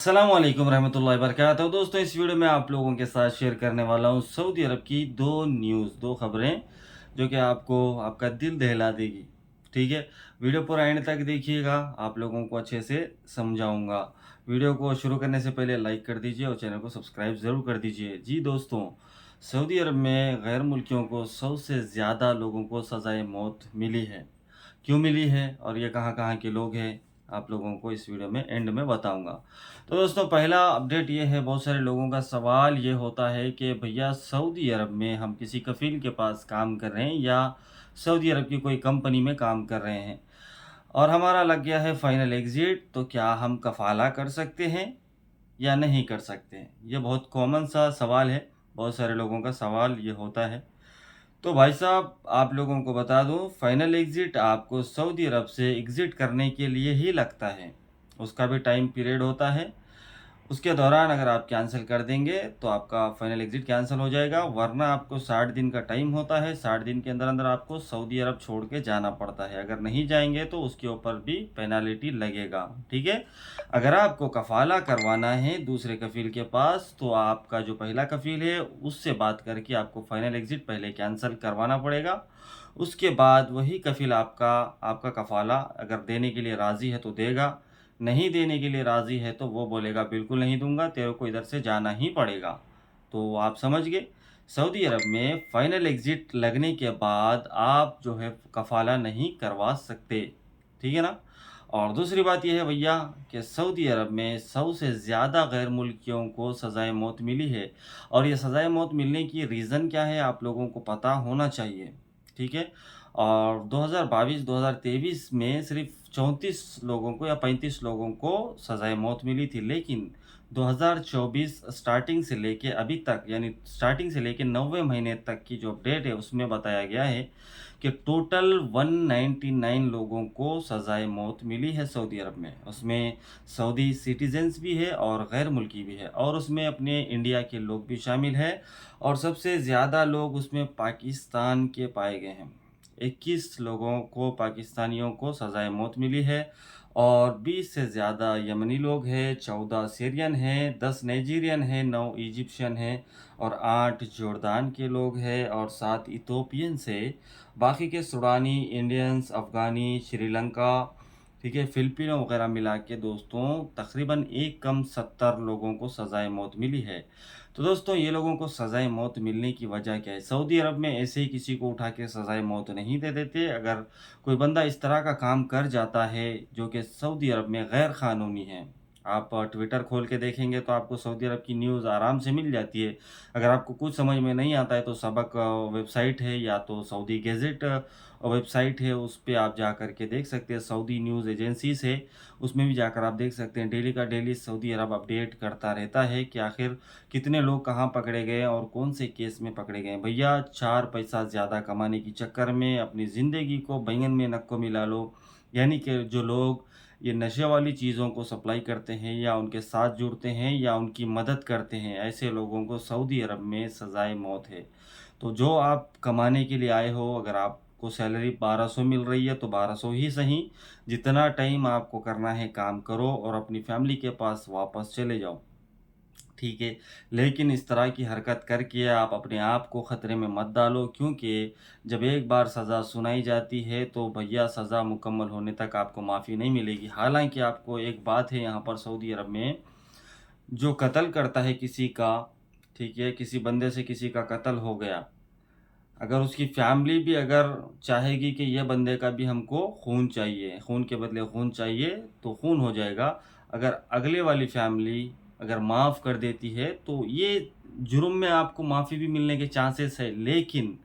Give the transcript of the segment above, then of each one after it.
अस्सलामुअलैकुम रहमतुल्लाहि वबरकातुहू। दोस्तों, इस वीडियो में आप लोगों के साथ शेयर करने वाला हूँ सऊदी अरब की दो खबरें जो कि आपको आपका दिल दहला देगी। ठीक है, वीडियो पूरा एंड तक देखिएगा, आप लोगों को अच्छे से समझाऊंगा। वीडियो को शुरू करने से पहले लाइक कर दीजिए और चैनल को सब्सक्राइब ज़रूर कर दीजिए। जी दोस्तों, सऊदी अरब में गैर मुल्कियों को सबसे ज़्यादा लोगों को सज़ाए मौत मिली है। क्यों मिली है और ये कहाँ कहाँ के लोग हैं, आप लोगों को इस वीडियो में एंड में बताऊंगा। तो दोस्तों, पहला अपडेट ये है, बहुत सारे लोगों का सवाल ये होता है कि भैया सऊदी अरब में हम किसी कफ़ील के पास काम कर रहे हैं या सऊदी अरब की कोई कंपनी में काम कर रहे हैं और हमारा लग गया है फाइनल एग्ज़िट, तो क्या हम कफ़ाला कर सकते हैं या नहीं कर सकते हैं? ये बहुत कॉमन सा सवाल है, बहुत सारे लोगों का सवाल ये होता है। तो भाई साहब, आप लोगों को बता दूं, फाइनल एग्ज़िट आपको सऊदी अरब से एग्ज़िट करने के लिए ही लगता है। उसका भी टाइम पीरियड होता है। उसके दौरान अगर आप कैंसिल कर देंगे तो आपका फाइनल एग्ज़िट कैंसिल हो जाएगा, वरना आपको 60 दिन का टाइम होता है। 60 दिन के अंदर-अंदर आपको सऊदी अरब छोड़ के जाना पड़ता है। अगर नहीं जाएँगे तो उसके ऊपर भी पेनल्टी लगेगा, ठीक है? अगर आपको कफ़ाला करवाना है दूसरे कफ़ील के पास, तो आपका जो पहला कफ़ील है उससे बात करके आपको फाइनल एग्ज़िट पहले कैंसिल करवाना पड़ेगा। उसके बाद वही कफ़ील आपका आपका कफ़ाला अगर देने के लिए राज़ी है तो देगा, नहीं देने के लिए राज़ी है तो वो बोलेगा बिल्कुल नहीं दूँगा, तेरे को इधर से जाना ही पड़ेगा। तो आप समझ गए, सऊदी अरब में फ़ाइनल एग्ज़िट लगने के बाद आप जो है कफ़ाला नहीं करवा सकते, ठीक है ना? और दूसरी बात ये है भैया कि सऊदी अरब में 100 से ज़्यादा गैर मुल्कियों को सज़ाए मौत मिली है और ये सज़ाए मौत मिलने की रीज़न क्या है आप लोगों को पता होना चाहिए, ठीक है? और 2022-2023 में सिर्फ 34 लोगों को या 35 लोगों को सज़ाए मौत मिली थी, लेकिन 2024 स्टार्टिंग से लेके अभी तक, यानी स्टार्टिंग से लेके 90 महीने तक की जो अपडेट है उसमें बताया गया है कि टोटल 199 लोगों को सज़ाए मौत मिली है सऊदी अरब में। उसमें सऊदी सिटीज़न्स भी है और गैर मुल्की भी है और उसमें अपने इंडिया के लोग भी शामिल हैं और सबसे ज़्यादा लोग उसमें पाकिस्तान के पाए गए हैं। 21 लोगों को, पाकिस्तानियों को सज़ाए मौत मिली है और 20 से ज़्यादा यमनी लोग हैं, 14 सीरियन हैं, 10 नाइजीरियन हैं, 9 इजिप्शियन हैं और 8 जॉर्डान के लोग हैं और 7 इथोपियंस हैं। बाकी के सूडानी, इंडियंस, अफ़गानी, श्रीलंका, ठीक है, फ़िलिपिनो वगैरह मिला के दोस्तों तकरीबन एक कम 70 लोगों को सज़ाए मौत मिली है। तो दोस्तों, ये लोगों को सज़ाए मौत मिलने की वजह क्या है? सऊदी अरब में ऐसे ही किसी को उठा के सज़ाए मौत नहीं दे देते। अगर कोई बंदा इस तरह का काम कर जाता है जो कि सऊदी अरब में गैर क़ानूनी है, आप ट्विटर खोल के देखेंगे तो आपको सऊदी अरब की न्यूज़ आराम से मिल जाती है। अगर आपको कुछ समझ में नहीं आता है तो सबक वेबसाइट है या तो सऊदी गेज़ेट वेबसाइट है, उस पे आप जा कर के देख सकते हैं। सऊदी न्यूज़ एजेंसीज़ है, उसमें भी जाकर आप देख सकते हैं। डेली का डेली सऊदी अरब अपडेट करता रहता है कि आखिर कितने लोग कहाँ पकड़े गए और कौन से केस में पकड़े गए। भैया, 4 पैसा ज़्यादा कमाने के चक्कर में अपनी ज़िंदगी को बैंगन में नक्को मिला लो। यानी कि जो लोग ये नशे वाली चीज़ों को सप्लाई करते हैं या उनके साथ जुड़ते हैं या उनकी मदद करते हैं, ऐसे लोगों को सऊदी अरब में सज़ाए मौत है। तो जो आप कमाने के लिए आए हो, अगर आपको सैलरी 1200 मिल रही है तो 1200 ही सही, जितना टाइम आपको करना है काम करो और अपनी फैमिली के पास वापस चले जाओ। ठीक है, लेकिन इस तरह की हरकत करके आप अपने आप को ख़तरे में मत डालो, क्योंकि जब एक बार सज़ा सुनाई जाती है तो भैया सज़ा मुकम्मल होने तक आपको माफ़ी नहीं मिलेगी। हालाँकि आपको एक बात है, यहाँ पर सऊदी अरब में जो कत्ल करता है किसी का, ठीक है, किसी बंदे से किसी का कत्ल हो गया, अगर उसकी फैमिली भी अगर चाहेगी कि ये बंदे का भी हमको खून चाहिए, खून के बदले खून चाहिए, तो खून हो जाएगा। अगर अगले वाली फैमिली अगर माफ़ कर देती है तो ये जुर्म में आपको माफ़ी भी मिलने के चांसेस है। लेकिन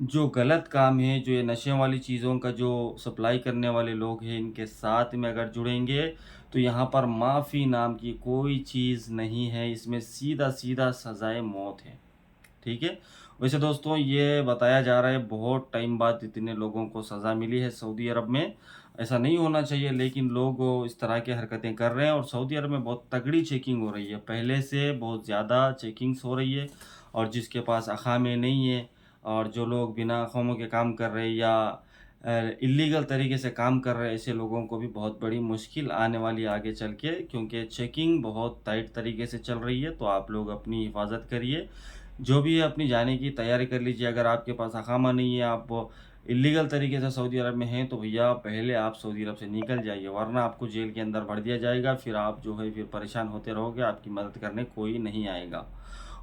जो गलत काम है, जो ये नशे वाली चीज़ों का जो सप्लाई करने वाले लोग हैं, इनके साथ में अगर जुड़ेंगे तो यहाँ पर माफ़ी नाम की कोई चीज़ नहीं है। इसमें सीधा-सीधा सज़ाए मौत है। ठीक है? वैसे दोस्तों, ये बताया जा रहा है बहुत टाइम बाद इतने लोगों को सज़ा मिली है सऊदी अरब में। ऐसा नहीं होना चाहिए, लेकिन लोग इस तरह की हरकतें कर रहे हैं और सऊदी अरब में बहुत तगड़ी चेकिंग हो रही है। पहले से बहुत ज़्यादा चेकिंग्स हो रही है और जिसके पास अक़ामे नहीं है और जो लोग बिना अक़ामों के काम कर रहे हैं या इलीगल तरीके से काम कर रहे ऐसे लोगों को भी बहुत बड़ी मुश्किल आने वाली है आगे चल के, क्योंकि चेकिंग बहुत टाइट तरीके से चल रही है। तो आप लोग अपनी हिफाजत करिए, जो भी है अपनी जाने की तैयारी कर लीजिए। अगर आपके पास अकामा नहीं है, आप इलीगल तरीके से सऊदी अरब में हैं, तो भैया पहले आप सऊदी अरब से निकल जाइए, वरना आपको जेल के अंदर भर दिया जाएगा। फिर आप जो है फिर परेशान होते रहोगे, आपकी मदद करने कोई नहीं आएगा।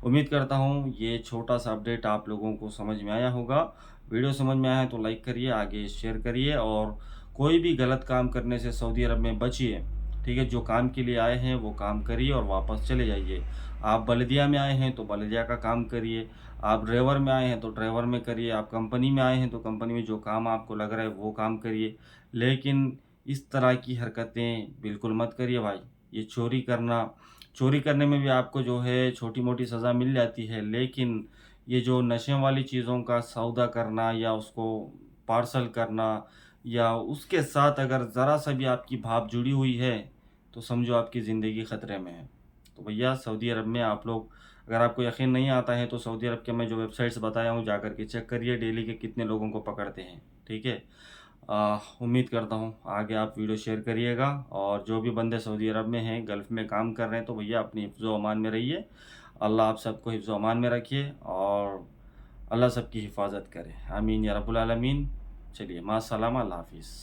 उम्मीद करता हूँ ये छोटा सा अपडेट आप लोगों को समझ में आया होगा। वीडियो समझ में आया है तो लाइक करिए, आगे शेयर करिए, और कोई भी गलत काम करने से सऊदी अरब में बचिए। ठीक है, जो काम के लिए आए हैं वो काम करिए और वापस चले जाइए। आप बल्दिया में आए हैं तो बल्दिया का काम करिए, आप ड्राइवर में आए हैं तो ड्राइवर में करिए, आप कंपनी में आए हैं तो कंपनी में जो काम आपको लग रहा है वो काम करिए। लेकिन इस तरह की हरकतें बिल्कुल मत करिए भाई। ये चोरी करने में भी आपको जो है छोटी मोटी सज़ा मिल जाती है, लेकिन ये जो नशे वाली चीज़ों का सौदा करना या उसको पार्सल करना, या उसके साथ अगर ज़रा सा भी आपकी भाप जुड़ी हुई है, तो समझो आपकी ज़िंदगी ख़तरे में है। तो भैया सऊदी अरब में आप लोग, अगर आपको यकीन नहीं आता है तो सऊदी अरब के मैं जो वेबसाइट्स बताया हूँ जा कर के चेक करिए, डेली के कितने लोगों को पकड़ते हैं। ठीक है, उम्मीद करता हूँ आगे आप वीडियो शेयर करिएगा, और जो भी बंदे सऊदी अरब में हैं, गल्फ़ में काम कर रहे हैं, तो भैया अपनी हिफ्ज़ व अमान में रहिए। अल्लाह आप सबको हिफ्ज़ व अमान में रखिए, और अल्लाह सबकी हिफाजत करे। आमीन या रब्बुल आलमीन। चलिए, मास्सलामा, अल्लाह हाफ़िज़।